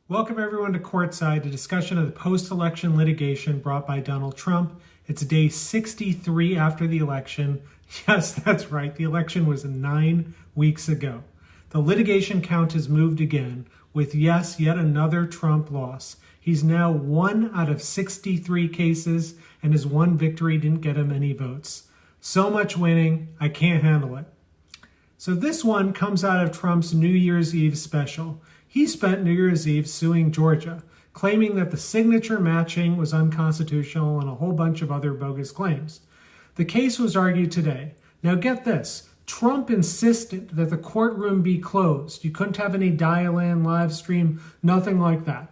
Welcome everyone to Courtside, a discussion of the post-election litigation brought by Donald Trump. It's day 63 after the election. Yes, that's right. The election was 9 weeks ago. The litigation count has moved again with, yet another Trump loss. He's now 1 out of 63 cases, and his one victory didn't get him any votes. So much winning, I can't handle it. So this one comes out of Trump's New Year's Eve special. He spent New Year's Eve suing Georgia, claiming that the signature matching was unconstitutional and a whole bunch of other bogus claims. The case was argued today. Now get this, Trump insisted that the courtroom be closed. You couldn't have any dial-in, live stream, nothing like that.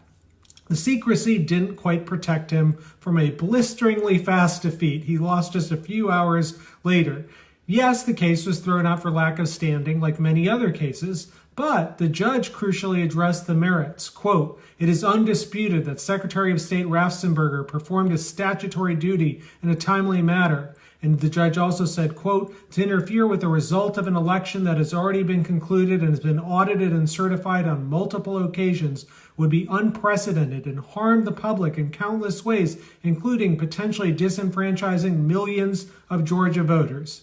The secrecy didn't quite protect him from a blisteringly fast defeat. He lost just a few hours later. Yes, the case was thrown out for lack of standing, like many other cases, but the judge crucially addressed the merits. Quote, "It is undisputed that Secretary of State Raffensperger performed his statutory duty in a timely manner." And the judge also said, quote, "To interfere with the result of an election that has already been concluded and has been audited and certified on multiple occasions would be unprecedented and harm the public in countless ways, including potentially disenfranchising millions of Georgia voters."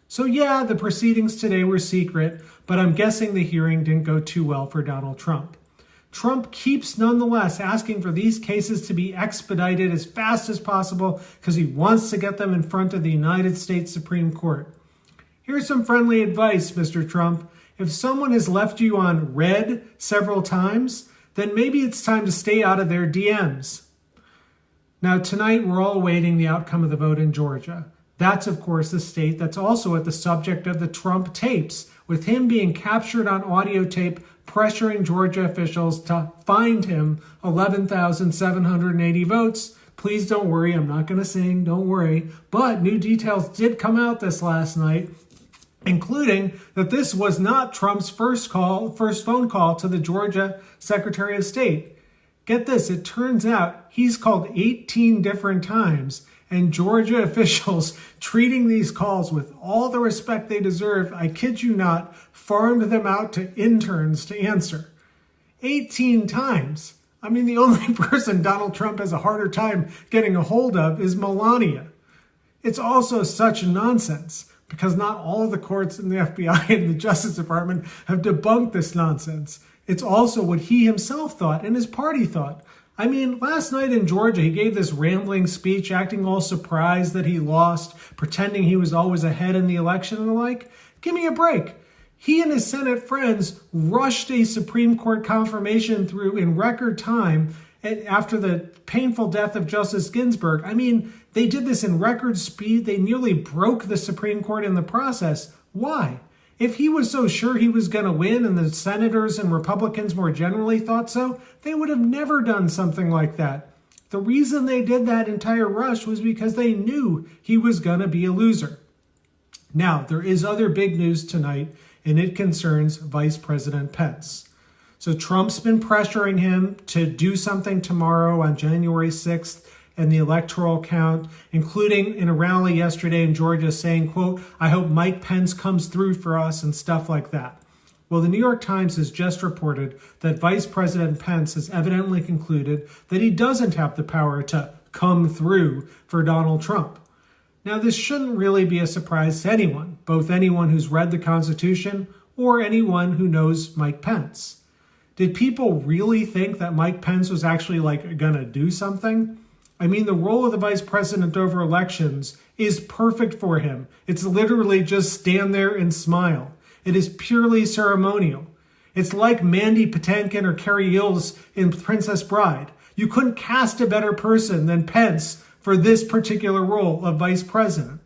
So yeah, the proceedings today were secret, but I'm guessing the hearing didn't go too well for Donald Trump. Trump keeps nonetheless asking for these cases to be expedited as fast as possible because he wants to get them in front of the United States Supreme Court. Here's some friendly advice, Mr. Trump. If someone has left you on red several times, then maybe it's time to stay out of their DMs. Now tonight, we're all awaiting the outcome of the vote in Georgia. That's, of course, the state that's also at the subject of the Trump tapes, with him being captured on audio tape, pressuring Georgia officials to find him 11,780 votes. Please don't worry, I'm not going to sing, don't worry. But new details did come out this last night, including that this was not Trump's first phone call to the Georgia Secretary of State. Get this, it turns out he's called 18 different times, and Georgia officials, treating these calls with all the respect they deserve, I kid you not, farmed them out to interns to answer. 18 times. I mean, the only person Donald Trump has a harder time getting a hold of is Melania. It's also such nonsense, because not all of the courts and the FBI and the Justice Department have debunked this nonsense. It's also what he himself thought and his party thought. I mean, last night in Georgia, he gave this rambling speech, acting all surprised that he lost, pretending he was always ahead in the election and the like. Give me a break. He and his Senate friends rushed a Supreme Court confirmation through in record time after the painful death of Justice Ginsburg. I mean, they did this in record speed. They nearly broke the Supreme Court in the process. Why? If he was so sure he was going to win and the senators and Republicans more generally thought so, they would have never done something like that. The reason they did that entire rush was because they knew he was going to be a loser. Now, there is other big news tonight, and it concerns Vice President Pence. So Trump's been pressuring him to do something tomorrow on January 6th. And the electoral count, including in a rally yesterday in Georgia saying, quote, "I hope Mike Pence comes through for us," and stuff like that. Well, the New York Times has just reported that Vice President Pence has evidently concluded that he doesn't have the power to come through for Donald Trump. Now, this shouldn't really be a surprise to anyone, both anyone who's read the Constitution or anyone who knows Mike Pence. Did people really think that Mike Pence was actually gonna do something? I mean, the role of the vice president over elections is perfect for him. It's literally just stand there and smile. It is purely ceremonial. It's like Mandy Patinkin or Carrie Ills in Princess Bride. You couldn't cast a better person than Pence for this particular role of vice president.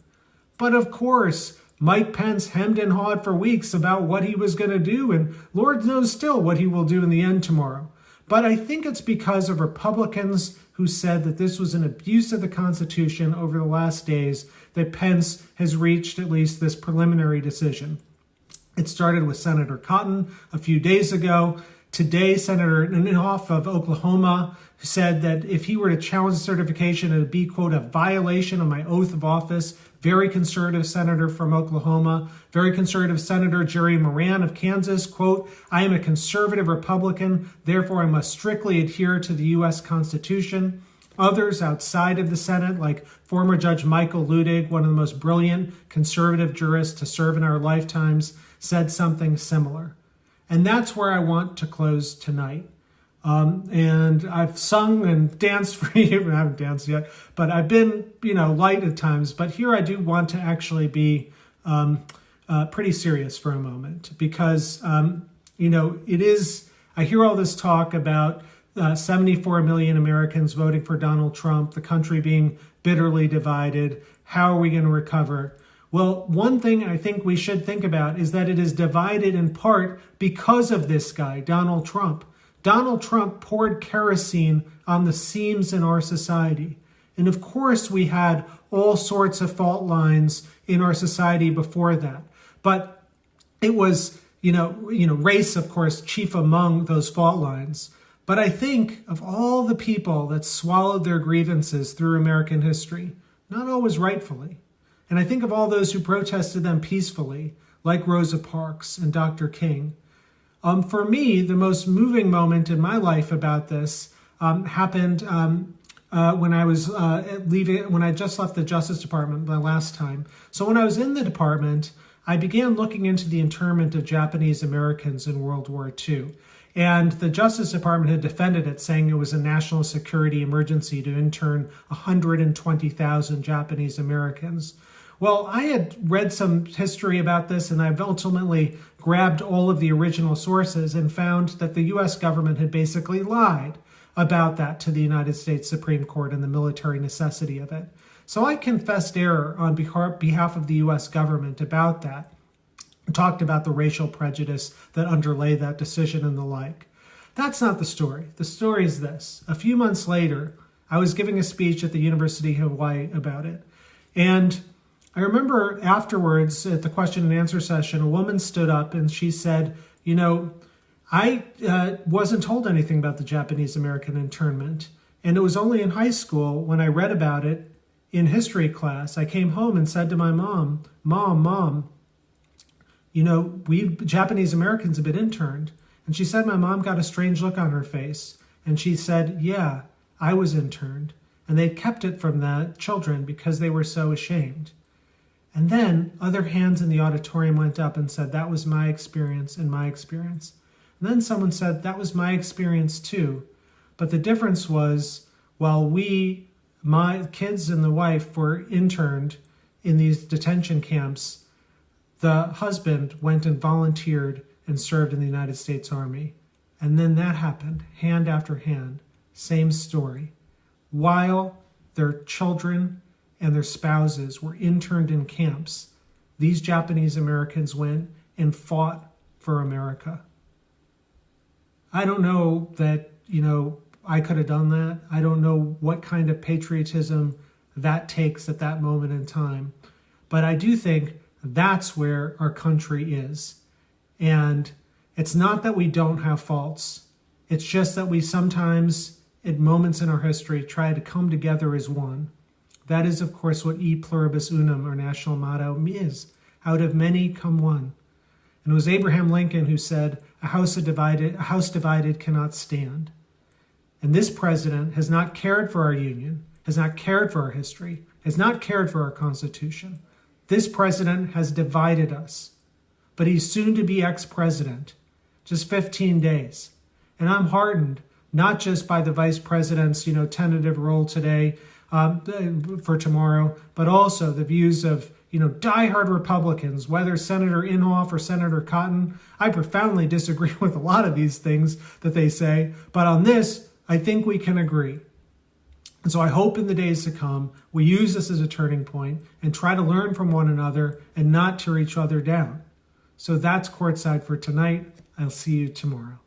But of course, Mike Pence hemmed and hawed for weeks about what he was going to do, and Lord knows still what he will do in the end tomorrow. But I think it's because of Republicans who said that this was an abuse of the Constitution over the last days that Pence has reached at least this preliminary decision. It started with Senator Cotton a few days ago. Today, Senator Neal of Oklahoma said that if he were to challenge certification, it would be, quote, "a violation of my oath of office." very conservative senator from Oklahoma, very conservative Senator Jerry Moran of Kansas, quote, "I am a conservative Republican, therefore I must strictly adhere to the U.S. Constitution." Others outside of the Senate, like former Judge Michael Ludig, one of the most brilliant conservative jurists to serve in our lifetimes, said something similar. And that's where I want to close tonight. And I've sung and danced for you. I haven't danced yet, but I've been, light at times. But here I do want to actually be pretty serious for a moment because, it is, I hear all this talk about 74 million Americans voting for Donald Trump, the country being bitterly divided. How are we going to recover? Well, one thing I think we should think about is that it is divided in part because of this guy, Donald Trump. Donald Trump poured kerosene on the seams in our society. And of course, we had all sorts of fault lines in our society before that. But it was, race, of course, chief among those fault lines. But I think of all the people that swallowed their grievances through American history, not always rightfully. And I think of all those who protested them peacefully, like Rosa Parks and Dr. King. For me, the most moving moment in my life about this happened when I was when I just left the Justice Department the last time. So when I was in the department, I began looking into the internment of Japanese Americans in World War II. And the Justice Department had defended it, saying it was a national security emergency to intern 120,000 Japanese Americans. Well, I had read some history about this, and I've ultimately grabbed all of the original sources and found that the U.S. government had basically lied about that to the United States Supreme Court and the military necessity of it. So I confessed error on behalf of the U.S. government about that, and talked about the racial prejudice that underlay that decision and the like. That's not the story. The story is this. A few months later, I was giving a speech at the University of Hawaii about it. And I remember afterwards at the question and answer session, a woman stood up and she said, I wasn't told anything about the Japanese American internment. And it was only in high school when I read about it in history class. I came home and said to my mom, Mom, we Japanese Americans have been interned. And she said my mom got a strange look on her face. And she said, yeah, I was interned. And they kept it from the children because they were so ashamed. And then other hands in the auditorium went up and said, that was my experience and my experience. And then someone said, that was my experience too. But the difference was, while my kids and the wife were interned in these detention camps, the husband went and volunteered and served in the United States Army. And then that happened, hand after hand, same story. While their children and their spouses were interned in camps, these Japanese Americans went and fought for America. I don't know that, I could have done that. I don't know what kind of patriotism that takes at that moment in time. But I do think that's where our country is. And it's not that we don't have faults. It's just that we sometimes, at moments in our history, try to come together as one. That is, of course, what E pluribus unum, our national motto, is. Out of many come one. And it was Abraham Lincoln who said, a house divided cannot stand. And this president has not cared for our union, has not cared for our history, has not cared for our Constitution. This president has divided us. But he's soon to be ex-president, just 15 days. And I'm heartened, not just by the vice president's, tentative role today, for tomorrow, but also the views of, diehard Republicans, whether Senator Inhofe or Senator Cotton. I profoundly disagree with a lot of these things that they say, but on this, I think we can agree. And so I hope in the days to come, we use this as a turning point and try to learn from one another and not tear each other down. So that's Courtside for tonight. I'll see you tomorrow.